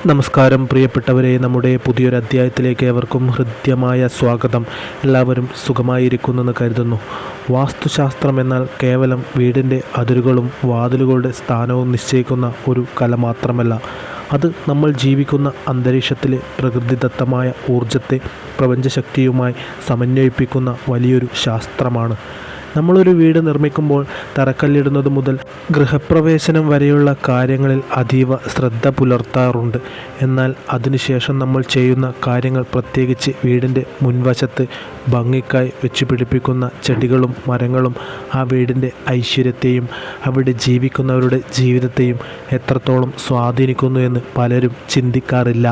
നമസ്കാരം പ്രിയപ്പെട്ടവരെ, നമ്മുടെ പുതിയൊരു അധ്യായത്തിലേക്ക് ഏവർക്കും ഹൃദ്യമായ സ്വാഗതം. എല്ലാവരും സുഖമായിരിക്കുന്നെന്ന് കരുതുന്നു. വാസ്തുശാസ്ത്രം എന്നാൽ കേവലം വീടിൻ്റെ അതിരുകളും വാതിലുകളുടെ സ്ഥാനവും നിശ്ചയിക്കുന്ന ഒരു കല മാത്രമല്ല. അത് നമ്മൾ ജീവിക്കുന്ന അന്തരീക്ഷത്തിലെ പ്രകൃതിദത്തമായ ഊർജത്തെ പ്രപഞ്ചശക്തിയുമായി സമന്വയിപ്പിക്കുന്ന വലിയൊരു ശാസ്ത്രമാണ്. നമ്മളൊരു വീട് നിർമ്മിക്കുമ്പോൾ തറക്കല്ലിടുന്നത് മുതൽ ഗൃഹപ്രവേശനം വരെയുള്ള കാര്യങ്ങളിൽ അതീവ ശ്രദ്ധ പുലർത്താറുണ്ട്. എന്നാൽ അതിനുശേഷം നമ്മൾ ചെയ്യുന്ന കാര്യങ്ങൾ, പ്രത്യേകിച്ച് വീടിൻ്റെ മുൻവശത്ത് ഭംഗിക്കായി വെച്ചുപിടിപ്പിക്കുന്ന ചെടികളും മരങ്ങളും, ആ വീടിൻ്റെ ഐശ്വര്യത്തെയും അവിടെ ജീവിക്കുന്നവരുടെ ജീവിതത്തെയും എത്രത്തോളം സ്വാധീനിക്കുന്നു എന്ന് പലരും ചിന്തിക്കാറില്ല.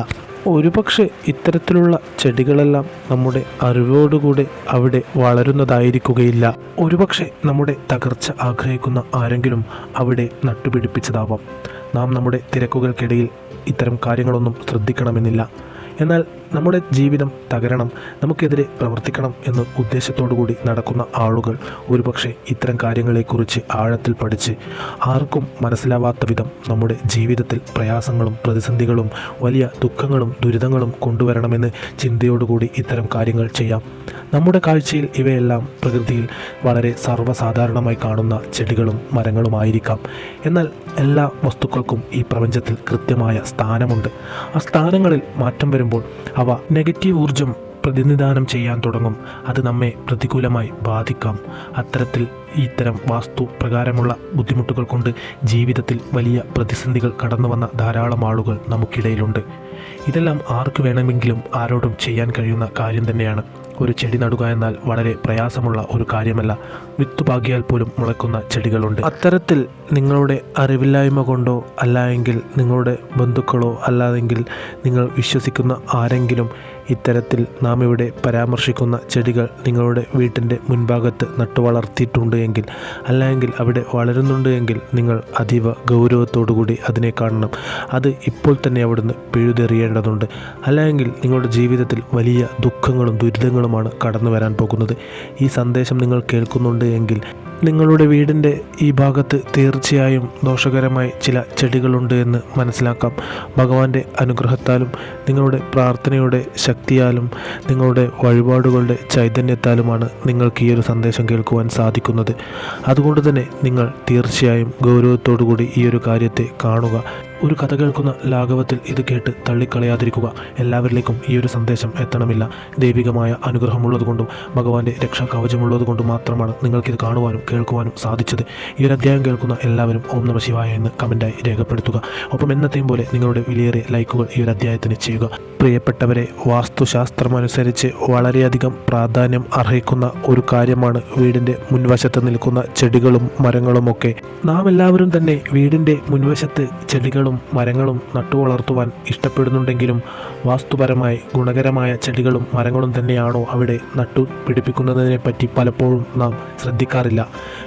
ഒരുപക്ഷെ ഇത്തരത്തിലുള്ള ചെടികളെല്ലാം നമ്മുടെ അറിവോടുകൂടെ അവിടെ വളരുന്നതായിരിക്കുകയില്ല. ഒരുപക്ഷെ നമ്മുടെ തകർച്ച ആഗ്രഹിക്കുന്ന ആരെങ്കിലും അവിടെ നട്ടുപിടിപ്പിച്ചതാവാം. നാം നമ്മുടെ തിരക്കുകൾക്കിടയിൽ ഇത്തരം കാര്യങ്ങളൊന്നും ശ്രദ്ധിക്കണമെന്നില്ല. എന്നാൽ നമ്മുടെ ജീവിതം തകരണം, നമുക്കെതിരെ പ്രവർത്തിക്കണം എന്ന ഉദ്ദേശത്തോടു കൂടി നടക്കുന്ന ആളുകൾ ഒരുപക്ഷെ ഇത്തരം കാര്യങ്ങളെക്കുറിച്ച് ആഴത്തിൽ പഠിച്ച് ആർക്കും മനസ്സിലാവാത്ത വിധം നമ്മുടെ ജീവിതത്തിൽ പ്രയാസങ്ങളും പ്രതിസന്ധികളും വലിയ ദുഃഖങ്ങളും ദുരിതങ്ങളും കൊണ്ടുവരണമെന്ന് ചിന്തയോടുകൂടി ഇത്തരം കാര്യങ്ങൾ ചെയ്യാം. നമ്മുടെ കാഴ്ചയിൽ ഇവയെല്ലാം പ്രകൃതിയിൽ വളരെ സർവ്വസാധാരണമായി കാണുന്ന ചെടികളും മരങ്ങളുമായിരിക്കാം. എന്നാൽ എല്ലാ വസ്തുക്കൾക്കും ഈ പ്രപഞ്ചത്തിൽ കൃത്യമായ സ്ഥാനമുണ്ട്. ആ സ്ഥാനങ്ങളിൽ മാറ്റം വരുമ്പോൾ അവ നെഗറ്റീവ് ഊർജം പ്രതിനിധാനം ചെയ്യാൻ തുടങ്ങും. അത് നമ്മെ പ്രതികൂലമായി ബാധിക്കാം. അത്തരത്തിൽ ഇത്തരം വാസ്തു പ്രകാരമുള്ള ബുദ്ധിമുട്ടുകൾ കൊണ്ട് ജീവിതത്തിൽ വലിയ പ്രതിസന്ധികൾ കടന്നു വന്ന ധാരാളം ആളുകൾ നമുക്കിടയിലുണ്ട്. ഇതെല്ലാം ആർക്ക് വേണമെങ്കിലും ആരോടും ചെയ്യാൻ കഴിയുന്ന കാര്യം തന്നെയാണ്. ഒരു ചെടി നടുക എന്നാൽ വളരെ പ്രയാസമുള്ള ഒരു കാര്യമല്ല. വിത്തുപാകിയാൽ പോലും മുളയ്ക്കുന്ന ചെടികളുണ്ട്. അത്തരത്തിൽ നിങ്ങളുടെ അറിവില്ലായ്മ കൊണ്ടോ അല്ലായെങ്കിൽ നിങ്ങളുടെ ബന്ധുക്കളോ അല്ലാതെങ്കിൽ നിങ്ങൾ വിശ്വസിക്കുന്ന ആരെങ്കിലും ഇത്തരത്തിൽ നാം ഇവിടെ പരാമർശിക്കുന്ന ചെടികൾ നിങ്ങളുടെ വീട്ടിൻ്റെ മുൻഭാഗത്ത് നട്ടുവളർത്തിയിട്ടുണ്ട് എങ്കിൽ, അല്ലെങ്കിൽ അവിടെ വളരുന്നുണ്ട് എങ്കിൽ, നിങ്ങൾ അതീവ ഗൗരവത്തോടുകൂടി അതിനെ കാണണം. അത് ഇപ്പോൾ തന്നെ അവിടുന്ന് പിഴുതെറിയേണ്ടതുണ്ട്. അല്ലെങ്കിൽ നിങ്ങളുടെ ജീവിതത്തിൽ വലിയ ദുഃഖങ്ങളും ദുരിതങ്ങളുമാണ് കടന്നു വരാൻ പോകുന്നത്. ഈ സന്ദേശം നിങ്ങൾ കേൾക്കുന്നുണ്ട് എങ്കിൽ നിങ്ങളുടെ വീടിൻ്റെ ഈ ഭാഗത്ത് തീർച്ചയായും ദോഷകരമായി ചില ചെടികളുണ്ട് എന്ന് മനസ്സിലാക്കാം. ഭഗവാന്റെ അനുഗ്രഹത്താലും നിങ്ങളുടെ പ്രാർത്ഥനയുടെ ശക്തിയാലും നിങ്ങളുടെ വഴിപാടുകളുടെ ചൈതന്യത്താലുമാണ് നിങ്ങൾക്ക് ഈ ഒരു സന്ദേശം കേൾക്കുവാൻ സാധിക്കുന്നത്. അതുകൊണ്ട് തന്നെ നിങ്ങൾ തീർച്ചയായും ഗൗരവത്തോടുകൂടി ഈ ഒരു കാര്യത്തെ കാണുക. ഒരു കഥ കേൾക്കുന്ന ലാഘവത്തിൽ ഇത് കേട്ട് തള്ളിക്കളയാതിരിക്കുക. എല്ലാവരിലേക്കും ഈ ഒരു സന്ദേശം എത്തണമില്ല. ദൈവികമായ അനുഗ്രഹമുള്ളതുകൊണ്ടും ഭഗവാന്റെ രക്ഷാകവചമുള്ളതുകൊണ്ടും മാത്രമാണ് നിങ്ങൾക്കിത് കാണുവാനും കേൾക്കുവാനും സാധിച്ചത്. ഈ ഒരു അധ്യായം കേൾക്കുന്ന എല്ലാവരും ഓം നമഃ ശിവായ എന്ന് കമൻറ്റായി രേഖപ്പെടുത്തുക. ഒപ്പം എന്നത്തെയും പോലെ നിങ്ങളുടെ വിലയേറിയ ലൈക്കുകൾ ഈ ഒരു അധ്യായത്തിന് ചെയ്യുക. പ്രിയപ്പെട്ടവരെ, വാസ്തുശാസ്ത്രമനുസരിച്ച് വളരെയധികം പ്രാധാന്യം അർഹിക്കുന്ന ഒരു കാര്യമാണ് വീടിൻ്റെ മുൻവശത്ത് നിൽക്കുന്ന ചെടികളും മരങ്ങളുമൊക്കെ. നാം എല്ലാവരും തന്നെ വീടിൻ്റെ മുൻവശത്ത് ചെടികളും മരങ്ങളും നട്ടുവളർത്തുവാൻ ഇഷ്ടപ്പെടുന്നുണ്ടെങ്കിലും വാസ്തുപരമായി ഗുണകരമായ ചെടികളും മരങ്ങളും തന്നെയാണോ അവിടെ നട്ടുപിടിപ്പിക്കുന്നതിനെ പറ്റി പലപ്പോഴും നാം ശ്രദ്ധിക്കാറില്ല.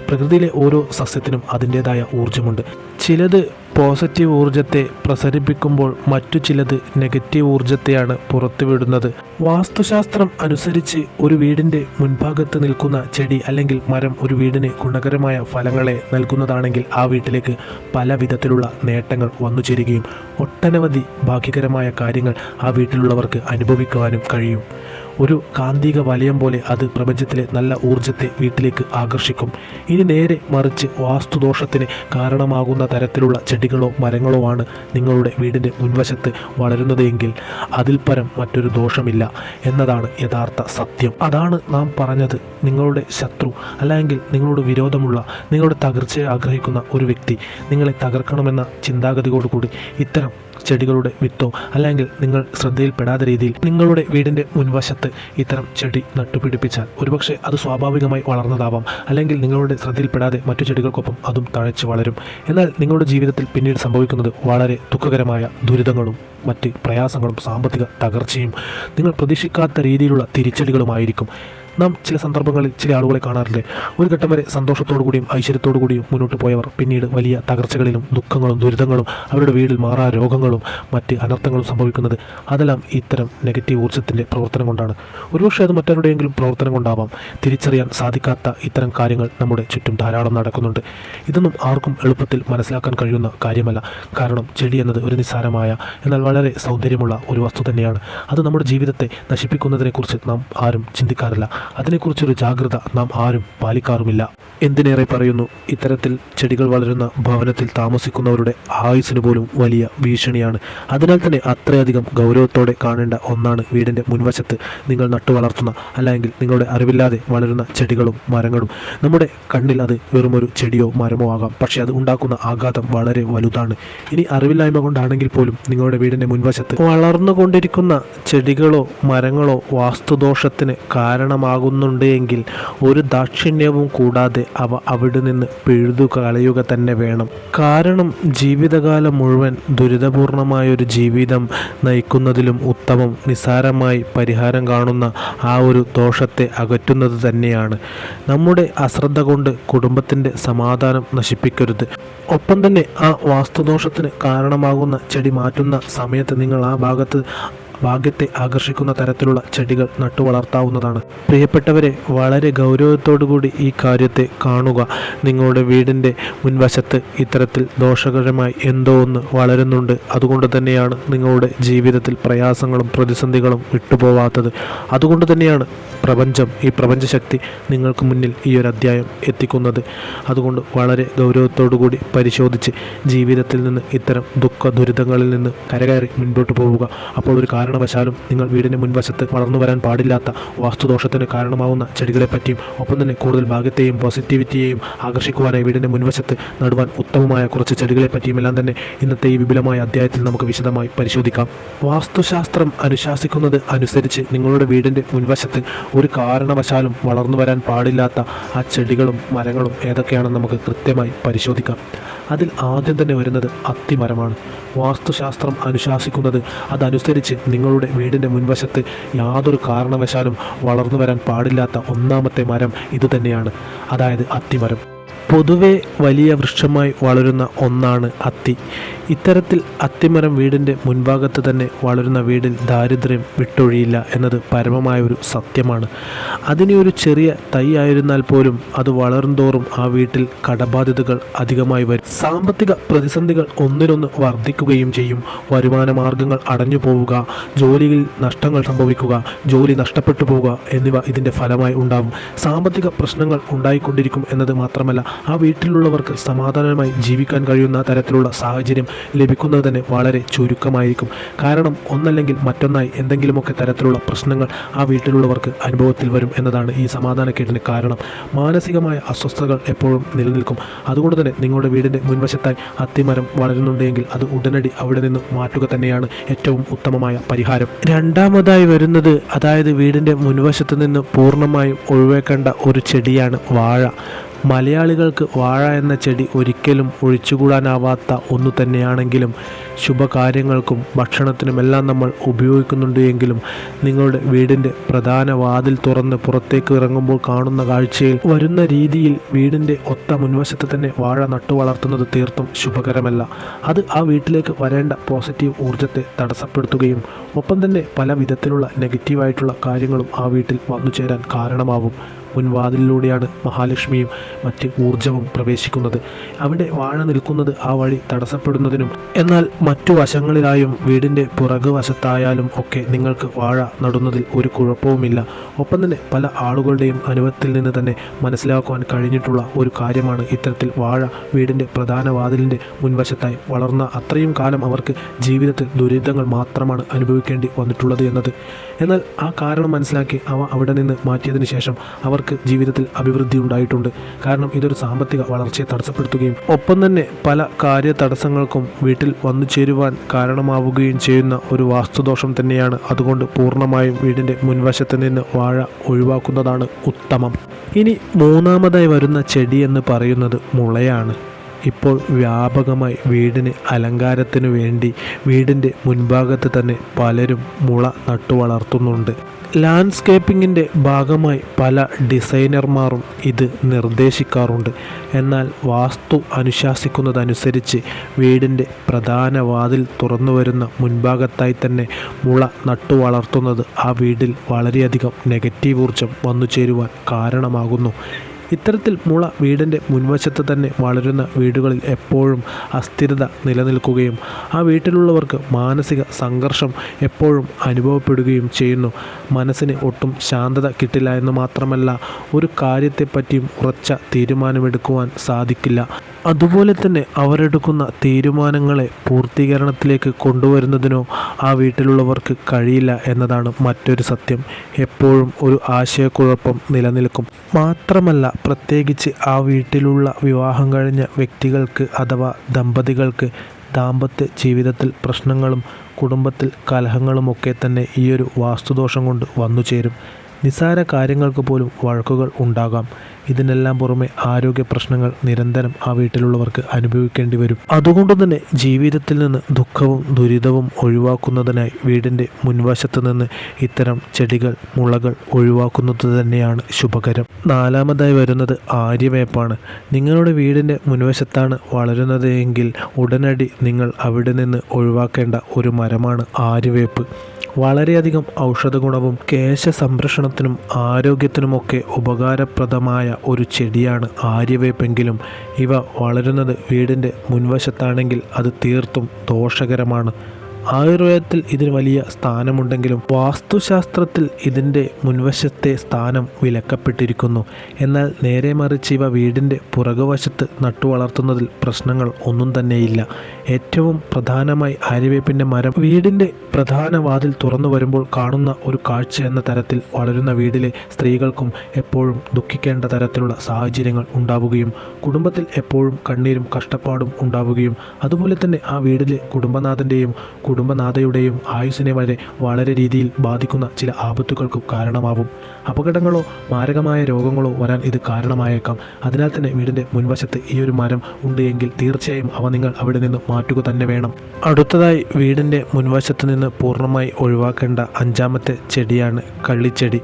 പ്രകൃതിയിലെ ഓരോ സസ്യത്തിനും അതിൻ്റേതായ ഊർജ്ജമുണ്ട്. ചിലത് പോസിറ്റീവ് ഊർജത്തെ പ്രസരിപ്പിക്കുമ്പോൾ മറ്റു ചിലത് നെഗറ്റീവ് ഊർജത്തെയാണ് പുറത്തുവിടുന്നത്. വാസ്തുശാസ്ത്രം അനുസരിച്ച് ഒരു വീടിൻ്റെ മുൻഭാഗത്ത് നിൽക്കുന്ന ചെടി അല്ലെങ്കിൽ മരം ഒരു വീടിന് ഗുണകരമായ ഫലങ്ങളെ നൽകുന്നതാണെങ്കിൽ ആ വീട്ടിലേക്ക് പല വിധത്തിലുള്ള നേട്ടങ്ങൾ വന്നു ചേരുകയും ഒട്ടനവധി ഭാഗ്യകരമായ കാര്യങ്ങൾ ആ വീട്ടിലുള്ളവർക്ക് അനുഭവിക്കുവാനും കഴിയും. ഒരു കാന്തിക വലയം പോലെ അത് പ്രപഞ്ചത്തിലെ നല്ല ഊർജത്തെ വീട്ടിലേക്ക് ആകർഷിക്കും. ഇനി നേരെ മറിച്ച് വാസ്തുദോഷത്തിന് കാരണമാകുന്ന തരത്തിലുള്ള ചെടികളോ മരങ്ങളോ ആണ് നിങ്ങളുടെ വീടിൻ്റെ മുൻവശത്ത് വളരുന്നതെങ്കിൽ അതിൽ പരം മറ്റൊരു ദോഷമില്ല എന്നതാണ് യഥാർത്ഥ സത്യം. അതാണ് നാം പറഞ്ഞത്. നിങ്ങളുടെ ശത്രു അല്ലെങ്കിൽ നിങ്ങളോട് വിരോധമുള്ള, നിങ്ങളുടെ തകർച്ചയെ ആഗ്രഹിക്കുന്ന ഒരു വ്യക്തി നിങ്ങളെ തകർക്കണമെന്ന ചിന്താഗതിയോടുകൂടി ഇത്തരം ചെടികളുടെ വിത്തോ അല്ലെങ്കിൽ നിങ്ങൾ ശ്രദ്ധയിൽപ്പെടാത്ത രീതിയിൽ നിങ്ങളുടെ വീടിൻ്റെ മുൻവശത്ത് ഇത്തരം ചെടി നട്ടുപിടിപ്പിച്ചാൽ ഒരുപക്ഷെ അത് സ്വാഭാവികമായി വളർന്നതാവാം. അല്ലെങ്കിൽ നിങ്ങളുടെ ശ്രദ്ധയിൽപ്പെടാതെ മറ്റു ചെടികൾക്കൊപ്പം അതും തഴച്ച് വളരും. എന്നാൽ നിങ്ങളുടെ ജീവിതത്തിൽ പിന്നീട് സംഭവിക്കുന്നത് വളരെ ദുഃഖകരമായ ദുരിതങ്ങളും മറ്റ് പ്രയാസങ്ങളും സാമ്പത്തിക തകർച്ചയും നിങ്ങൾ പ്രതീക്ഷിക്കാത്ത രീതിയിലുള്ള തിരിച്ചടികളുമായിരിക്കും. നാം ചില സന്ദർഭങ്ങളിൽ ചില ആളുകളെ കാണാറില്ലേ, ഒരു ഘട്ടം വരെ സന്തോഷത്തോടു കൂടിയും ഐശ്വര്യത്തോടു കൂടിയും മുന്നോട്ട് പോയവർ പിന്നീട് വലിയ തകർച്ചകളിലും ദുഃഖങ്ങളും ദുരിതങ്ങളും അവരുടെ വീട്ടിൽ മാറാ രോഗങ്ങളും മറ്റ് അനർത്ഥങ്ങളും സംഭവിക്കുന്നത് അതെല്ലാം ഇത്തരം നെഗറ്റീവ് ഊർജ്ജത്തിൻ്റെ പ്രവർത്തനം കൊണ്ടാണ്. ഒരുപക്ഷെ അത് മറ്റാരുടെയെങ്കിലും പ്രവർത്തനം കൊണ്ടാവാം. തിരിച്ചറിയാൻ സാധിക്കാത്ത ഇത്തരം കാര്യങ്ങൾ നമ്മുടെ ചുറ്റും ധാരാളം നടക്കുന്നുണ്ട്. ഇതൊന്നും ആർക്കും എളുപ്പത്തിൽ മനസ്സിലാക്കാൻ കഴിയുന്ന കാര്യമല്ല. കാരണം ചെടി എന്നത് ഒരു നിസ്സാരമായ എന്നാൽ വളരെ സൗന്ദര്യമുള്ള ഒരു വസ്തു തന്നെയാണ്. അത് നമ്മുടെ ജീവിതത്തെ നശിപ്പിക്കുന്നതിനെക്കുറിച്ച് നാം ആരും ചിന്തിക്കാറില്ല. അതിനെക്കുറിച്ചൊരു ജാഗ്രത നാം ആരും പാലിക്കാറുമില്ല. എന്തിനേറെ പറയുന്നു, ഇത്തരത്തിൽ ചെടികൾ വളരുന്ന ഭവനത്തിൽ താമസിക്കുന്നവരുടെ ആയുസ്സിന് പോലും വലിയ ഭീഷണിയാണ്. അതിനാൽ തന്നെ അത്രയധികം ഗൗരവത്തോടെ കാണേണ്ട ഒന്നാണ് വീടിൻ്റെ മുൻവശത്ത് നിങ്ങൾ നട്ടു വളർത്തുന്ന അല്ലെങ്കിൽ നിങ്ങളുടെ അറിവില്ലാതെ വളരുന്ന ചെടികളും മരങ്ങളും. നമ്മുടെ കണ്ണിൽ അത് വെറുമൊരു ചെടിയോ മരമോ ആകാം, പക്ഷേ അത് ഉണ്ടാക്കുന്ന ആഘാതം വളരെ വലുതാണ്. ഇനി അറിവില്ലായ്മ കൊണ്ടാണെങ്കിൽ പോലും നിങ്ങളുടെ വീടിൻ്റെ മുൻവശത്ത് വളർന്നുകൊണ്ടിരിക്കുന്ന ചെടികളോ മരങ്ങളോ വാസ്തുദോഷത്തിന് കാരണമാകുന്നുണ്ട് എങ്കിൽ ഒരു ദാക്ഷിണ്യവും കൂടാതെ അവ അവിടെ നിന്ന് പിഴുതു കളയുക തന്നെ വേണം. കാരണം ജീവിതകാലം മുഴുവൻ ദുരിതപൂർണമായൊരു ജീവിതം നയിക്കുന്നതിലും ഉത്തമം നിസ്സാരമായി പരിഹാരം കാണുന്ന ആ ഒരു ദോഷത്തെ അകറ്റുന്നത് തന്നെയാണ്. നമ്മുടെ അശ്രദ്ധ കൊണ്ട് കുടുംബത്തിൻ്റെ സമാധാനം നശിപ്പിക്കരുത്. ഒപ്പം തന്നെ ആ വാസ്തുദോഷത്തിന് കാരണമാകുന്ന ചെടി മാറ്റുന്ന സമയത്ത് നിങ്ങൾ ആ ഭാഗ്യത്തെ ആകർഷിക്കുന്ന തരത്തിലുള്ള ചെടികൾ നട്ടു വളർത്താവുന്നതാണ്. പ്രിയപ്പെട്ടവരെ, വളരെ ഗൗരവത്തോടുകൂടി ഈ കാര്യത്തെ കാണുക. നിങ്ങളുടെ വീടിൻ്റെ മുൻവശത്ത് ഇത്തരത്തിൽ ദോഷകരമായി എന്തോ ഒന്ന് വളരുന്നുണ്ട്. അതുകൊണ്ട് തന്നെയാണ് നിങ്ങളുടെ ജീവിതത്തിൽ പ്രയാസങ്ങളും പ്രതിസന്ധികളും വിട്ടുപോവാത്തത്. അതുകൊണ്ട് തന്നെയാണ് ഈ പ്രപഞ്ചശക്തി നിങ്ങൾക്ക് മുന്നിൽ ഈ ഒരു അധ്യായം എത്തിക്കുന്നത്. അതുകൊണ്ട് വളരെ ഗൗരവത്തോടുകൂടി പരിശോധിച്ച് ജീവിതത്തിൽ നിന്ന് ഇത്തരം ദുരിതങ്ങളിൽ നിന്ന് കരകയറി മുൻപോട്ട് പോവുക. അപ്പോൾ ഒരു കാരണവശാലും നിങ്ങൾ വീടിന് മുൻവശത്ത് വളർന്നു വരാൻ പാടില്ലാത്ത വാസ്തുദോഷത്തിന് കാരണമാവുന്ന ചെടികളെപ്പറ്റിയും ഒപ്പം തന്നെ കൂടുതൽ ഭാഗ്യത്തെയും പോസിറ്റിവിറ്റിയെയും ആകർഷിക്കുവാനായി വീടിൻ്റെ മുൻവശത്ത് നടുവാൻ ഉത്തമമായ കുറച്ച് ചെടികളെപ്പറ്റിയും എല്ലാം തന്നെ ഇന്നത്തെ ഈ വിപുലമായ അധ്യായത്തിൽ നമുക്ക് വിശദമായി പരിശോധിക്കാം. വാസ്തുശാസ്ത്രം അനുശാസിക്കുന്നത് അനുസരിച്ച് നിങ്ങളുടെ വീടിൻ്റെ മുൻവശത്ത് ഒരു കാരണവശാലും വളർന്നു വരാൻ പാടില്ലാത്ത ആ ചെടികളും മരങ്ങളും ഏതൊക്കെയാണെന്ന് നമുക്ക് കൃത്യമായി പരിശോധിക്കാം. അതിൽ ആദ്യം തന്നെ വരുന്നത് അത്തിമരമാണ്. വാസ്തുശാസ്ത്രം അനുശാസിക്കുന്നത് അതനുസരിച്ച് നിങ്ങളുടെ വീടിൻ്റെ മുൻവശത്ത് യാതൊരു കാരണവശാലും വളർന്നു വരാൻ പാടില്ലാത്ത ഒന്നാമത്തെ മരം ഇതുതന്നെയാണ്, അതായത് അത്തിമരം. പൊതുവെ വലിയ വൃക്ഷമായി വളരുന്ന ഒന്നാണ് അത്തി. ഇത്തരത്തിൽ അത്തിമരം വീടിൻ്റെ മുൻഭാഗത്ത് തന്നെ വളരുന്ന വീടിൽ ദാരിദ്ര്യം വിട്ടൊഴിയില്ല എന്നത് പരമമായൊരു സത്യമാണ്. അതിനെ ഒരു ചെറിയ തൈ ആയിരുന്നാൽ പോലും അത് വളരുംതോറും ആ വീട്ടിൽ കടബാധ്യതകൾ അധികമായി വരും. സാമ്പത്തിക പ്രതിസന്ധികൾ ഒന്നിനൊന്ന് വർദ്ധിക്കുകയും ചെയ്യും. വരുമാന മാർഗങ്ങൾ അടഞ്ഞു പോവുക, ജോലിയിൽ നഷ്ടങ്ങൾ സംഭവിക്കുക, ജോലി നഷ്ടപ്പെട്ടു പോവുക എന്നിവ ഇതിൻ്റെ ഫലമായി ഉണ്ടാവും. സാമ്പത്തിക പ്രശ്നങ്ങൾ ഉണ്ടായിക്കൊണ്ടിരിക്കും എന്നത് മാത്രമല്ല, ആ വീട്ടിലുള്ളവർക്ക് സമാധാനമായി ജീവിക്കാൻ കഴിയുന്ന തരത്തിലുള്ള സാഹചര്യം ലഭിക്കുന്നത് തന്നെ വളരെ ചുരുക്കമായിരിക്കും. കാരണം ഒന്നല്ലെങ്കിൽ മറ്റൊന്നായി എന്തെങ്കിലുമൊക്കെ തരത്തിലുള്ള പ്രശ്നങ്ങൾ ആ വീട്ടിലുള്ളവർക്ക് അനുഭവത്തിൽ വരും എന്നതാണ് ഈ സമാധാനക്കേടിന് കാരണം. മാനസികമായ അസ്വസ്ഥതകൾ എപ്പോഴും നിലനിൽക്കും. അതുകൊണ്ട് തന്നെ നിങ്ങളുടെ വീടിൻ്റെ മുൻവശത്തായി അത്തിമരം വളരുന്നുണ്ടെങ്കിൽ അത് ഉടനടി അവിടെ നിന്ന് മാറ്റുക തന്നെയാണ് ഏറ്റവും ഉത്തമമായ പരിഹാരം. രണ്ടാമതായി വരുന്നത്, അതായത് വീടിൻ്റെ മുൻവശത്ത് നിന്ന് പൂർണ്ണമായും ഒഴിവാക്കേണ്ട ഒരു ചെടിയാണ് വാഴ. മലയാളികൾക്ക് വാഴ എന്ന ചെടി ഒരിക്കലും ഒഴിച്ചുകൂടാനാവാത്ത ഒന്നു തന്നെയാണെങ്കിലും ശുഭകാര്യങ്ങൾക്കും ഭക്ഷണത്തിനുമെല്ലാം നമ്മൾ ഉപയോഗിക്കുന്നുണ്ട് എങ്കിലും നിങ്ങളുടെ വീടിൻ്റെ പ്രധാന വാതിൽ തുറന്ന് പുറത്തേക്ക് ഇറങ്ങുമ്പോൾ കാണുന്ന കാഴ്ചയിൽ വരുന്ന രീതിയിൽ വീടിൻ്റെ ഒത്ത മുൻവശത്ത് തന്നെ വാഴ നട്ടു വളർത്തുന്നത് തീർത്തും ശുഭകരമല്ല. അത് ആ വീട്ടിലേക്ക് വരേണ്ട പോസിറ്റീവ് ഊർജ്ജത്തെ തടസ്സപ്പെടുത്തുകയും ഒപ്പം തന്നെ പല വിധത്തിലുള്ള നെഗറ്റീവായിട്ടുള്ള കാര്യങ്ങളും ആ വീട്ടിൽ വന്നു ചേരാൻ കാരണമാവും. മുൻവാതിലിലൂടെയാണ് മഹാലക്ഷ്മിയും മറ്റ് ഊർജവും പ്രവേശിക്കുന്നത്. അവിടെ വാഴ നിൽക്കുന്നത് ആ വഴി തടസ്സപ്പെടുന്നതിനും എന്നാൽ മറ്റു വശങ്ങളിലായും വീടിൻ്റെ പുറകുവശത്തായാലും ഒക്കെ നിങ്ങൾക്ക് വാഴ നടുന്നതിൽ ഒരു കുഴപ്പവുമില്ല. ഒപ്പം തന്നെ പല ആളുകളുടെയും അനുഭവത്തിൽ നിന്ന് തന്നെ മനസ്സിലാക്കുവാൻ കഴിഞ്ഞിട്ടുള്ള ഒരു കാര്യമാണ് ഇത്തരത്തിൽ വാഴ വീടിൻ്റെ പ്രധാന വാതിലിൻ്റെ മുൻവശത്തായി വളർന്ന അത്രയും കാലം അവർക്ക് ജീവിതത്തിൽ ദുരിതങ്ങൾ മാത്രമാണ് അനുഭവിക്കേണ്ടി വന്നിട്ടുള്ളത് എന്നത്. എന്നാൽ ആ കാരണം മനസ്സിലാക്കി അവ അവിടെ നിന്ന് മാറ്റിയതിനു ശേഷം അവർക്ക് ജീവിതത്തിൽ അഭിവൃദ്ധി ഉണ്ടായിട്ടുണ്ട്. കാരണം ഇതൊരു സാമ്പത്തിക വളർച്ചയെ തടസ്സപ്പെടുത്തുകയും ഒപ്പം തന്നെ പല കാര്യ തടസ്സങ്ങൾക്കും വീട്ടിൽ വന്നു ചേരുവാൻ കാരണമാവുകയും ചെയ്യുന്ന ഒരു വാസ്തുദോഷം തന്നെയാണ്. അതുകൊണ്ട് പൂർണ്ണമായും വീടിൻ്റെ മുൻവശത്ത് നിന്ന് വാഴ ഒഴിവാക്കുന്നതാണ് ഉത്തമം. ഇനി മൂന്നാമതായി വരുന്ന ചെടി എന്ന് പറയുന്നത് മുളയാണ്. ഇപ്പോൾ വ്യാപകമായി വീടിന് അലങ്കാരത്തിനു വേണ്ടി വീടിൻ്റെ മുൻഭാഗത്ത് തന്നെ പലരും മുള നട്ടു വളർത്തുന്നുണ്ട്. ലാൻഡ്സ്കേപ്പിങ്ങിൻ്റെ ഭാഗമായി പല ഡിസൈനർമാരും ഇത് നിർദ്ദേശിക്കാറുണ്ട്. എന്നാൽ വാസ്തു അനുശാസിക്കുന്നതനുസരിച്ച് വീടിൻ്റെ പ്രധാന വാതിൽ തുറന്നു വരുന്ന മുൻഭാഗത്തായി തന്നെ മുള നട്ടു വളർത്തുന്നത് ആ വീട്ടിൽ വളരെയധികം നെഗറ്റീവ് ഊർജം വന്നു ചേരുവാൻ കാരണമാകുന്നു. ഇത്തരത്തിൽ മുള വീടിൻ്റെ മുൻവശത്ത് തന്നെ വളരുന്ന വീടുകളിൽ എപ്പോഴും അസ്ഥിരത നിലനിൽക്കുകയും ആ വീട്ടിലുള്ളവർക്ക് മാനസിക സംഘർഷം എപ്പോഴും അനുഭവപ്പെടുകയും ചെയ്യുന്നു. മനസ്സിന് ഒട്ടും ശാന്തത കിട്ടില്ല എന്ന് മാത്രമല്ല, ഒരു കാര്യത്തെപ്പറ്റിയും ഉറച്ച തീരുമാനമെടുക്കുവാൻ സാധിക്കില്ല. അതുപോലെ തന്നെ അവരെടുക്കുന്ന തീരുമാനങ്ങളെ പൂർത്തീകരണത്തിലേക്ക് കൊണ്ടുവരുന്നതിനോ ആ വീട്ടിലുള്ളവർക്ക് കഴിയില്ല എന്നതാണ് മറ്റൊരു സത്യം. എപ്പോഴും ഒരു ആശയക്കുഴപ്പം നിലനിൽക്കും. മാത്രമല്ല, പ്രത്യേകിച്ച് ആ വീട്ടിലുള്ള വിവാഹം കഴിഞ്ഞ വ്യക്തികൾക്ക് അഥവാ ദമ്പതികൾക്ക് ദാമ്പത്യ ജീവിതത്തിൽ പ്രശ്നങ്ങളും കുടുംബത്തിൽ കലഹങ്ങളുമൊക്കെ തന്നെ ഈയൊരു വാസ്തുദോഷം കൊണ്ട് വന്നു ചേരും. നിസ്സാര കാര്യങ്ങൾക്ക് പോലും വഴക്കുകൾ ഉണ്ടാകാം. ഇതിനെല്ലാം പുറമെ ആരോഗ്യ പ്രശ്നങ്ങൾ നിരന്തരം ആ വീട്ടിലുള്ളവർക്ക് അനുഭവിക്കേണ്ടി വരും. അതുകൊണ്ട് തന്നെ ജീവിതത്തിൽ നിന്ന് ദുഃഖവും ദുരിതവും ഒഴിവാക്കുന്നതിനായി വീടിൻ്റെ മുൻവശത്ത് നിന്ന് ഇത്തരം ചെടികൾ, മുളകൾ ഒഴിവാക്കുന്നത് തന്നെയാണ് ശുഭകരം. നാലാമതായി വരുന്നത് ആര്യവേപ്പാണ്. നിങ്ങളുടെ വീടിൻ്റെ മുൻവശത്താണ് വളരുന്നത് എങ്കിൽ ഉടനടി നിങ്ങൾ അവിടെ നിന്ന് ഒഴിവാക്കേണ്ട ഒരു മരമാണ് ആര്യവേപ്പ്. വളരെയധികം ഔഷധ ഗുണവും കേശ സംരക്ഷണത്തിനും ആരോഗ്യത്തിനുമൊക്കെ ഉപകാരപ്രദമായ ഒരു ചെടിയാണ് ആര്യവേപ്പെങ്കിലും ഇവ വളരുന്നത് വീടിൻ്റെ മുൻവശത്താണെങ്കിൽ അത് തീർത്തും ദോഷകരമാണ്. ആയുർവേദത്തിൽ ഇതിന് വലിയ സ്ഥാനമുണ്ടെങ്കിലും വാസ്തുശാസ്ത്രത്തിൽ ഇതിൻ്റെ മുൻവശത്തെ സ്ഥാനം വിലക്കപ്പെട്ടിരിക്കുന്നു. എന്നാൽ നേരെ മറിച്ച് ഇവ വീടിൻ്റെ പുറകുവശത്ത് നട്ടുവളർത്തുന്നതിൽ പ്രശ്നങ്ങൾ ഒന്നും തന്നെയില്ല. ഏറ്റവും പ്രധാനമായി ആര്യവേപ്പിൻ്റെ മരം വീടിൻ്റെ പ്രധാന വാതിൽ തുറന്നു വരുമ്പോൾ കാണുന്ന ഒരു കാഴ്ച എന്ന തരത്തിൽ വളരുന്ന വീട്ടിലെ സ്ത്രീകൾക്കും എപ്പോഴും ദുഃഖിക്കേണ്ട തരത്തിലുള്ള സാഹചര്യങ്ങൾ ഉണ്ടാവുകയും കുടുംബത്തിൽ എപ്പോഴും കണ്ണീരും കഷ്ടപ്പാടും ഉണ്ടാവുകയും അതുപോലെ തന്നെ ആ വീട്ടിലെ കുടുംബനാഥൻ്റെയും കുടുംബനാഥയുടെയും ആയുസ്സിനെ വളരെ രീതിയിൽ ബാധിക്കുന്ന ചില ആപത്തുകൾക്കും കാരണമാവും. അപകടങ്ങളോ മാരകമായ രോഗങ്ങളോ വരാൻ ഇത് കാരണമായേക്കാം. അതിനാൽ തന്നെ വീടിൻ്റെ മുൻവശത്ത് ഈ ഒരു മരം ഉണ്ട് എങ്കിൽ തീർച്ചയായും അവ നിങ്ങൾ അവിടെ നിന്ന് മാറ്റുക തന്നെ വേണം. അടുത്തതായി വീടിൻ്റെ മുൻവശത്ത് നിന്ന് പൂർണ്ണമായി ഒഴിവാക്കേണ്ട അഞ്ചാമത്തെ ചെടിയാണ് കള്ളിച്ചെടി.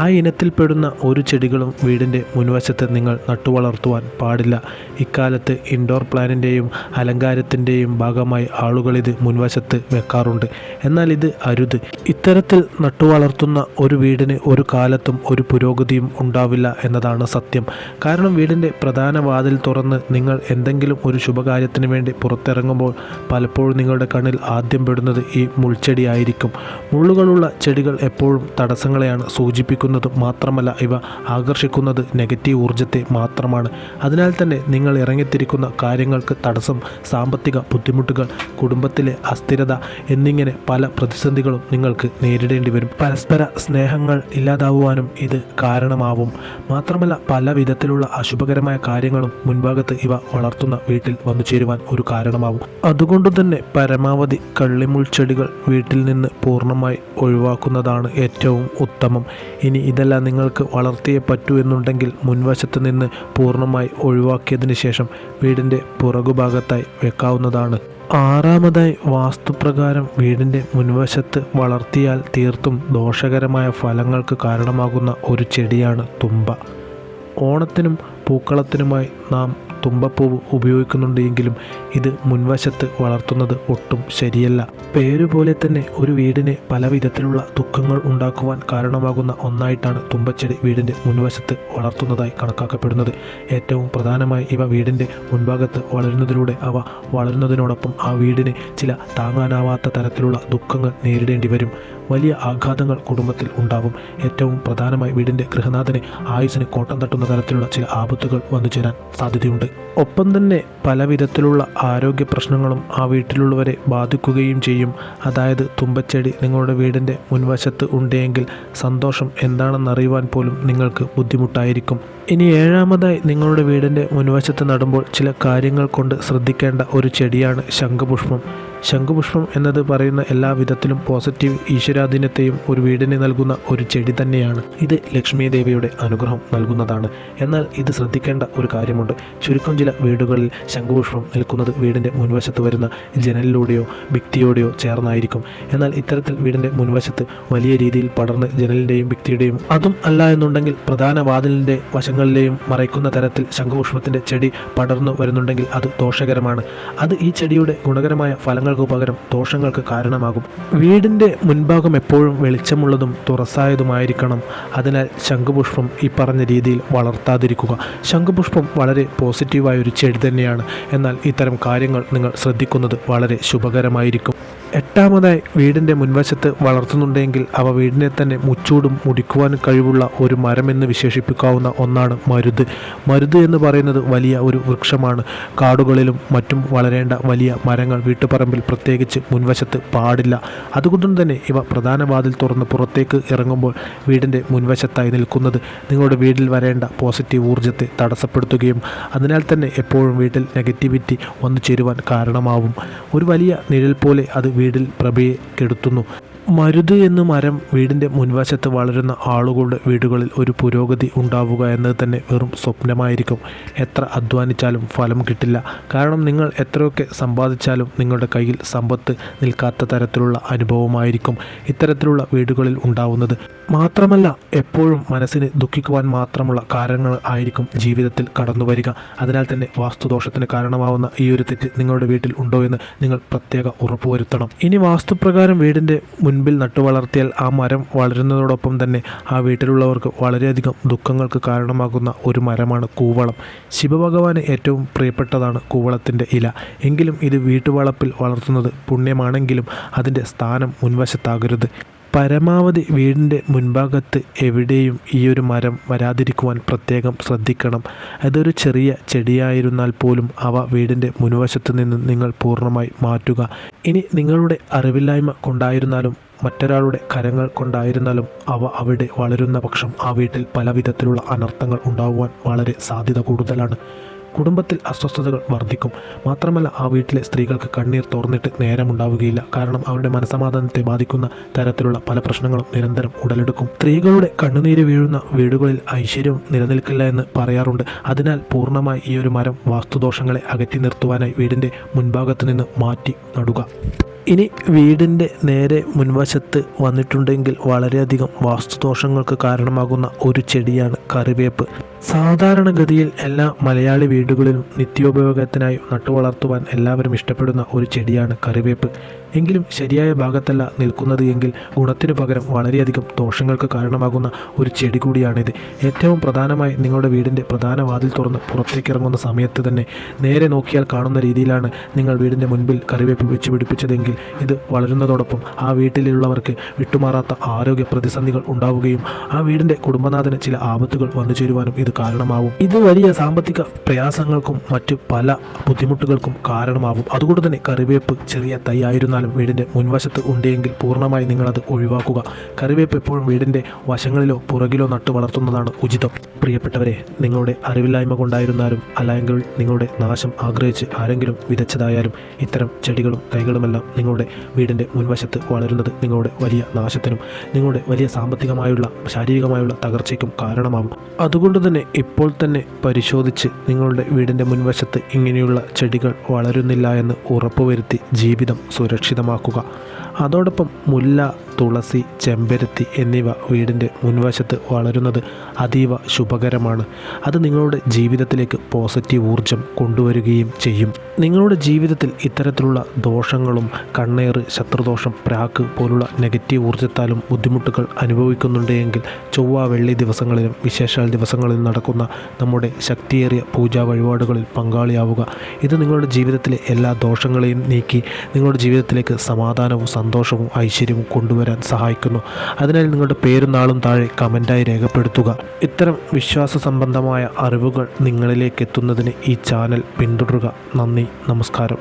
ആ ഇനത്തിൽപ്പെടുന്ന ഒരു ചെടികളും വീടിൻ്റെ മുൻവശത്ത് നിങ്ങൾ നട്ടുവളർത്തുവാൻ പാടില്ല. ഇക്കാലത്ത് ഇൻഡോർ പ്ലാന്റിൻ്റെയും അലങ്കാരത്തിൻ്റെയും ഭാഗമായി ആളുകളിത് മുൻവശത്ത് വെക്കാറുണ്ട്. എന്നാൽ ഇത് അരുത്. ഇത്തരത്തിൽ നട്ടുവളർത്തുന്ന ഒരു വീടിന് ഒരു കാലത്തും ഒരു പുരോഗതിയും ഉണ്ടാവില്ല എന്നതാണ് സത്യം. കാരണം വീടിൻ്റെ പ്രധാന വാതിൽ തുറന്ന് നിങ്ങൾ എന്തെങ്കിലും ഒരു ശുഭകാര്യത്തിന് വേണ്ടി പുറത്തിറങ്ങുമ്പോൾ പലപ്പോഴും നിങ്ങളുടെ കണ്ണിൽ ആദ്യം പെടുന്നത് ഈ മുൾച്ചെടി ആയിരിക്കും. മുള്ളുകളുള്ള ചെടികൾ എപ്പോഴും തടസ്സങ്ങളെയാണ് സൂചിപ്പിക്കുന്നത്. മാത്രമല്ല ഇവ ആകർഷിക്കുന്നത് നെഗറ്റീവ് ഊർജത്തെ മാത്രമാണ്. അതിനാൽ തന്നെ നിങ്ങൾ ഇറങ്ങിത്തിരിക്കുന്ന കാര്യങ്ങൾക്ക് തടസ്സം, സാമ്പത്തിക ബുദ്ധിമുട്ടുകൾ, കുടുംബത്തിലെ അസ്ഥിരത എന്നിങ്ങനെ പല പ്രതിസന്ധികളും നിങ്ങൾക്ക് നേരിടേണ്ടി വരും. പരസ്പര സ്നേഹങ്ങൾ ഇല്ലാതാവുവാനും ഇത് കാരണമാവും. മാത്രമല്ല പല വിധത്തിലുള്ള അശുഭകരമായ കാര്യങ്ങളും മുൻഭാഗത്ത് ഇവ വളർത്തുന്ന വീട്ടിൽ വന്നു ചേരുവാൻ ഒരു കാരണമാവും. അതുകൊണ്ട് തന്നെ പരമാവധി കള്ളിമുൾ ചെടികൾ വീട്ടിൽ നിന്ന് പൂർണ്ണമായി ഒഴിവാക്കുന്നതാണ് ഏറ്റവും ഉത്തമം. ഇനി ഇതെല്ലാം നിങ്ങൾക്ക് വളർത്തിയേ പറ്റൂ എന്നുണ്ടെങ്കിൽ മുൻവശത്ത് നിന്ന് പൂർണ്ണമായി ഒഴിവാക്കിയതിന് ശേഷം വീടിൻ്റെ പുറകുഭാഗത്തായി വെക്കാവുന്നതാണ്. ആറാമതായി വാസ്തുപ്രകാരം വീടിൻ്റെ മുൻവശത്ത് വളർത്തിയാൽ തീർത്തും ദോഷകരമായ ഫലങ്ങൾക്ക് കാരണമാകുന്ന ഒരു ചെടിയാണ് തുമ്പ. ഓണത്തിനും പൂക്കളത്തിനുമായി നാം തുമ്പപ്പൂവ് ഉപയോഗിക്കുന്നുണ്ട് എങ്കിലും ഇത് മുൻവശത്ത് വളർത്തുന്നത് ഒട്ടും ശരിയല്ല. പേരുപോലെ തന്നെ ഒരു വീടിന് പല വിധത്തിലുള്ള ദുഃഖങ്ങൾ ഉണ്ടാക്കുവാൻ കാരണമാകുന്ന ഒന്നായിട്ടാണ് തുമ്പച്ചെടി വീടിൻ്റെ മുൻവശത്ത് വളർത്തുന്നതായി കണക്കാക്കപ്പെടുന്നത്. ഏറ്റവും പ്രധാനമായി ഇവ വീടിൻ്റെ മുൻഭാഗത്ത് വളരുന്നതിലൂടെ അവ വളരുന്നതിനോടൊപ്പം ആ വീടിന് ചില താങ്ങാനാവാത്ത തരത്തിലുള്ള ദുഃഖങ്ങൾ നേരിടേണ്ടി വരും. വലിയ ആഘാതങ്ങൾ കുടുംബത്തിൽ ഉണ്ടാവും. ഏറ്റവും പ്രധാനമായി വീടിൻ്റെ ഗൃഹനാഥനെ ആയുസ്സിന് കോട്ടം തട്ടുന്ന തരത്തിലുള്ള ചില ആപത്തുകൾ വന്നു ചേരാൻ സാധ്യതയുണ്ട്. ഒപ്പം തന്നെ പല വിധത്തിലുള്ള ആരോഗ്യ പ്രശ്നങ്ങളും ആ വീട്ടിലുള്ളവരെ ബാധിക്കുകയും ചെയ്യും. അതായത് തുമ്പച്ചെടി നിങ്ങളുടെ വീടിൻ്റെ മുൻവശത്ത് ഉണ്ടെങ്കിൽ സന്തോഷം എന്താണെന്നറിയുവാൻ പോലും നിങ്ങൾക്ക് ബുദ്ധിമുട്ടായിരിക്കും. ഇനി ഏഴാമതായി നിങ്ങളുടെ വീടിൻ്റെ മുൻവശത്ത് നടുമ്പോൾ ചില കാര്യങ്ങൾ കൊണ്ട് ശ്രദ്ധിക്കേണ്ട ഒരു ചെടിയാണ് ശംഖുപുഷ്പം. ശംഖുപുഷ്പം എന്നത് പറയുന്ന എല്ലാ വിധത്തിലും പോസിറ്റീവ് ഈശ്വരാധീനത്തെയും ഒരു വീടിന് നൽകുന്ന ഒരു ചെടി തന്നെയാണ്. ഇത് ലക്ഷ്മി ദേവിയുടെ അനുഗ്രഹം നൽകുന്നതാണ്. എന്നാൽ ഇത് ശ്രദ്ധിക്കേണ്ട ഒരു കാര്യമുണ്ട്. ചുരുക്കം ചില വീടുകളിൽ ശംഖുപുഷ്പം നിൽക്കുന്നത് വീടിൻ്റെ മുൻവശത്ത് വരുന്ന ജനലിലൂടെയോ ഭിത്തിയോടെയോ ചേർന്നായിരിക്കും. എന്നാൽ ഇത്തരത്തിൽ വീടിൻ്റെ മുൻവശത്ത് വലിയ രീതിയിൽ പടർന്ന് ജനലിൻ്റെയും ഭിത്തിയുടെയും അതും അല്ല എന്നുണ്ടെങ്കിൽ പ്രധാന വാതിലിൻ്റെ വശങ്ങളിലെയും മറയ്ക്കുന്ന തരത്തിൽ ശംഖുപുഷ്പത്തിൻ്റെ ചെടി പടർന്നു വരുന്നുണ്ടെങ്കിൽ അത് ദോഷകരമാണ്. അത് ഈ ചെടിയുടെ ഗുണകരമായ ഫലങ്ങൾക്ക് പകരം ദോഷങ്ങൾക്ക് കാരണമാകും. വീടിൻ്റെ മുൻഭാഗം എപ്പോഴും വെളിച്ചമുള്ളതും തുറസായതുമായിരിക്കണം. അതിനാൽ ശംഖുപുഷ്പം ഈ പറഞ്ഞ രീതിയിൽ വളർത്താതിരിക്കുക. ശംഖുപുഷ്പം വളരെ പോസിറ്റീവായ ഒരു ചെടി തന്നെയാണ്. എന്നാൽ ഇത്തരം കാര്യങ്ങൾ നിങ്ങൾ ശ്രദ്ധിക്കുന്നത് വളരെ ശുഭകരമായിരിക്കും. എട്ടാമതായി, വീടിൻ്റെ മുൻവശത്ത് വളർത്തുന്നുണ്ടെങ്കിൽ അവ വീടിനെ തന്നെ മുച്ചൂടും മുടിക്കുവാനും കഴിവുള്ള ഒരു മരമെന്ന് വിശേഷിപ്പിക്കാവുന്ന ഒന്നാണ് മരുത്. മരുത് എന്ന് പറയുന്നത് വലിയ ഒരു വൃക്ഷമാണ്. കാടുകളിലും മറ്റും വളരേണ്ട വലിയ മരങ്ങൾ വീട്ടുപറമ്പിൽ പ്രത്യേകിച്ച് മുൻവശത്ത് പാടില്ല. അതുകൊണ്ടും തന്നെ ഇവ പ്രധാന വാതിൽ തുറന്ന് പുറത്തേക്ക് ഇറങ്ങുമ്പോൾ വീടിൻ്റെ മുൻവശത്തായി നിൽക്കുന്നത് നിങ്ങളുടെ വീട്ടിൽ വരേണ്ട പോസിറ്റീവ് ഊർജ്ജത്തെ തടസ്സപ്പെടുത്തുകയും അതിനാൽ തന്നെ എപ്പോഴും വീട്ടിൽ നെഗറ്റിവിറ്റി വന്നു ചേരുവാൻ കാരണമാവും. ഒരു വലിയ നിഴൽ പോലെ അത് വീടിൽ പ്രഭയെ കെടുത്തുന്നു. മരുത് എന്ന മരം വീടിൻ്റെ മുൻവശത്ത് വളരുന്ന ആളുകളുടെ വീടുകളിൽ ഒരു പുരോഗതി ഉണ്ടാവുക എന്നത് തന്നെ വെറും സ്വപ്നമായിരിക്കും. എത്ര അധ്വാനിച്ചാലും ഫലം കിട്ടില്ല. കാരണം നിങ്ങൾ എത്രയൊക്കെ സമ്പാദിച്ചാലും നിങ്ങളുടെ കയ്യിൽ സമ്പത്ത് നിൽക്കാത്ത തരത്തിലുള്ള അനുഭവമായിരിക്കും ഇത്തരത്തിലുള്ള വീടുകളിൽ ഉണ്ടാവുന്നത്. മാത്രമല്ല, എപ്പോഴും മനസ്സിന് ദുഃഖിക്കുവാൻ മാത്രമുള്ള കാരണങ്ങൾ ആയിരിക്കും ജീവിതത്തിൽ കടന്നു വരിക. അതിനാൽ തന്നെ വാസ്തുദോഷത്തിന് കാരണമാവുന്ന ഈ ഒരു തെറ്റ് നിങ്ങളുടെ വീട്ടിൽ ഉണ്ടോ എന്ന് നിങ്ങൾ പ്രത്യേക ഉറപ്പുവരുത്തണം. ഇനി വാസ്തുപ്രകാരം വീടിൻ്റെ മുൻപിൽ നട്ടുവളർത്തിയാൽ ആ മരം വളരുന്നതോടൊപ്പം തന്നെ ആ വീട്ടിലുള്ളവർക്ക് വളരെയധികം ദുഃഖങ്ങൾക്ക് കാരണമാകുന്ന ഒരു മരമാണ് കൂവളം. ശിവഭഗവാന് ഏറ്റവും പ്രിയപ്പെട്ടതാണ് കൂവളത്തിൻ്റെ ഇല. എങ്കിലും ഇത് വീട്ടുവളപ്പിൽ വളർത്തുന്നത് പുണ്യമാണെങ്കിലും അതിൻ്റെ സ്ഥാനം മുൻവശത്താകരുത്. പരമാവധി വീടിൻ്റെ മുൻഭാഗത്ത് എവിടെയും ഈ ഒരു മരം വരാതിരിക്കുവാൻ പ്രത്യേകം ശ്രദ്ധിക്കണം. അതൊരു ചെറിയ ചെടിയായിരുന്നാൽ പോലും അവ വീടിൻ്റെ മുൻവശത്ത് നിന്ന് നിങ്ങൾ പൂർണ്ണമായി മാറ്റുക. ഇനി നിങ്ങളുടെ അറിവില്ലായ്മ കൊണ്ടായിരുന്നാലും മറ്റൊരാളുടെ കരങ്ങൾ കൊണ്ടായിരുന്നാലും അവ അവിടെ വളരുന്ന പക്ഷം ആ വീട്ടിൽ പല വിധത്തിലുള്ള അനർത്ഥങ്ങൾ ഉണ്ടാകുവാൻ വളരെ സാധ്യത കൂടുതലാണ്. കുടുംബത്തിൽ അസ്വസ്ഥതകൾ വർദ്ധിക്കും. മാത്രമല്ല, ആ വീട്ടിലെ സ്ത്രീകൾക്ക് കണ്ണീർ തോർന്നിട്ട് നേരമുണ്ടാവുകയില്ല. കാരണം അവരുടെ മനസ്സമാധാനത്തെ ബാധിക്കുന്ന തരത്തിലുള്ള പല പ്രശ്നങ്ങളും നിരന്തരം ഉടലെടുക്കും. സ്ത്രീകളുടെ കണ്ണുനീര് വീഴുന്ന വീടുകളിൽ ഐശ്വര്യം നിലനിൽക്കില്ല എന്ന് പറയാറുണ്ട്. അതിനാൽ പൂർണ്ണമായി ഈ ഒരു മരം വാസ്തുദോഷങ്ങളെ അകറ്റി നിർത്തുവാനായി വീടിൻ്റെ മുൻഭാഗത്ത് നിന്ന് മാറ്റി നടുക. ഇനി വീടിൻ്റെ നേരെ മുൻവശത്ത് വന്നിട്ടുണ്ടെങ്കിൽ വളരെയധികം വാസ്തുദോഷങ്ങൾക്ക് കാരണമാകുന്ന ഒരു ചെടിയാണ് കറിവേപ്പ്. സാധാരണഗതിയിൽ എല്ലാ മലയാളി വീടുകളിലും നിത്യോപയോഗത്തിനായി നട്ടുവളർത്തുവാൻ എല്ലാവരും ഇഷ്ടപ്പെടുന്ന ഒരു ചെടിയാണ് കറിവേപ്പ്. എങ്കിലും ശരിയായ ഭാഗത്തല്ല നിൽക്കുന്നത് എങ്കിൽ ഗുണത്തിനു പകരം വളരെയധികം ദോഷങ്ങൾക്ക് കാരണമാകുന്ന ഒരു ചെടി കൂടിയാണിത്. ഏറ്റവും പ്രധാനമായി നിങ്ങളുടെ വീടിൻ്റെ പ്രധാന വാതിൽ തുറന്ന് പുറത്തേക്ക് ഇറങ്ങുന്ന സമയത്ത് തന്നെ നേരെ നോക്കിയാൽ കാണുന്ന രീതിയിലാണ് നിങ്ങൾ വീടിൻ്റെ മുൻപിൽ കറിവേപ്പ് വെച്ച് പിടിപ്പിച്ചതെങ്കിൽ ഇത് വളരുന്നതോടൊപ്പം ആ വീട്ടിലുള്ളവർക്ക് വിട്ടുമാറാത്ത ആരോഗ്യ പ്രതിസന്ധികൾ ഉണ്ടാവുകയും ആ വീടിൻ്റെ കുടുംബനാഥന് ചില ആപത്തുകൾ വന്നു ചേരുവാനും ഇത് കാരണമാവും. ഇത് വലിയ സാമ്പത്തിക പ്രയാസങ്ങൾക്കും മറ്റു പല ബുദ്ധിമുട്ടുകൾക്കും കാരണമാവും. അതുകൊണ്ട് തന്നെ കറിവേപ്പ് ചെറിയ തൈ ആയിരുന്നാലും വീടിൻ്റെ മുൻവശത്ത് ഉണ്ടെങ്കിൽ പൂർണ്ണമായി നിങ്ങളത് ഒഴിവാക്കുക. കറിവേപ്പ് എപ്പോഴും വീടിൻ്റെ വശങ്ങളിലോ പുറകിലോ നട്ടു വളർത്തുന്നതാണ് ഉചിതം. പ്രിയപ്പെട്ടവരെ, നിങ്ങളുടെ അറിവില്ലായ്മ കൊണ്ടായിരുന്നാലും അല്ലെങ്കിൽ നിങ്ങളുടെ നാശം ആഗ്രഹിച്ച് ആരെങ്കിലും വിതച്ചതായാലും ഇത്തരം ചെടികളും തൈകളുമെല്ലാം നിങ്ങളുടെ വീടിൻ്റെ മുൻവശത്ത് വളരുന്നത് നിങ്ങളുടെ വലിയ നാശത്തിനും നിങ്ങളുടെ വലിയ സാമ്പത്തികമായുള്ള ശാരീരികമായുള്ള തകർച്ചയ്ക്കും കാരണമാകും. അതുകൊണ്ട് തന്നെ ഇപ്പോൾ തന്നെ പരിശോധിച്ച് നിങ്ങളുടെ വീടിൻ്റെ മുൻവശത്ത് ഇങ്ങനെയുള്ള ചെടികൾ വളരുന്നില്ല എന്ന് ഉറപ്പുവരുത്തി ജീവിതം സുരക്ഷിതമാക്കുക. അതോടൊപ്പം മുല്ല, തുളസി, ചെമ്പരത്തി എന്നിവ വീടിൻ്റെ മുൻവശത്ത് വളരുന്നത് അതീവ ശുഭകരമാണ്. അത് നിങ്ങളുടെ ജീവിതത്തിലേക്ക് പോസിറ്റീവ് ഊർജം കൊണ്ടുവരികയും ചെയ്യും. നിങ്ങളുടെ ജീവിതത്തിൽ ഇത്തരത്തിലുള്ള ദോഷങ്ങളും കണ്ണേറ്, ശത്രുദോഷം, പ്രാക്ക് പോലുള്ള നെഗറ്റീവ് ഊർജ്ജത്താലും ബുദ്ധിമുട്ടുകൾ അനുഭവിക്കുന്നുണ്ടെങ്കിൽ ചൊവ്വ, വെള്ളി ദിവസങ്ങളിലും വിശേഷാൽ ദിവസങ്ങളിലും നടക്കുന്ന നമ്മുടെ ശക്തിയേറിയ പൂജാ വഴിപാടുകളിൽ പങ്കാളിയാവുക. ഇത് നിങ്ങളുടെ ജീവിതത്തിലെ എല്ലാ ദോഷങ്ങളെയും നീക്കി നിങ്ങളുടെ ജീവിതത്തിലേക്ക് സമാധാനവും സന്തോഷവും ഐശ്വര്യവും കൊണ്ടുവരാൻ സഹായിക്കുന്നു. അതിനാൽ നിങ്ങളുടെ പേരും നാളും താഴെ കമൻറ്റായി രേഖപ്പെടുത്തുക. ഇത്തരം വിശ്വാസ സംബന്ധമായ അറിവുകൾ നിങ്ങളിലേക്ക് എത്തുന്നതിന് ഈ ചാനൽ പിന്തുടരുക. നന്ദി, നമസ്കാരം.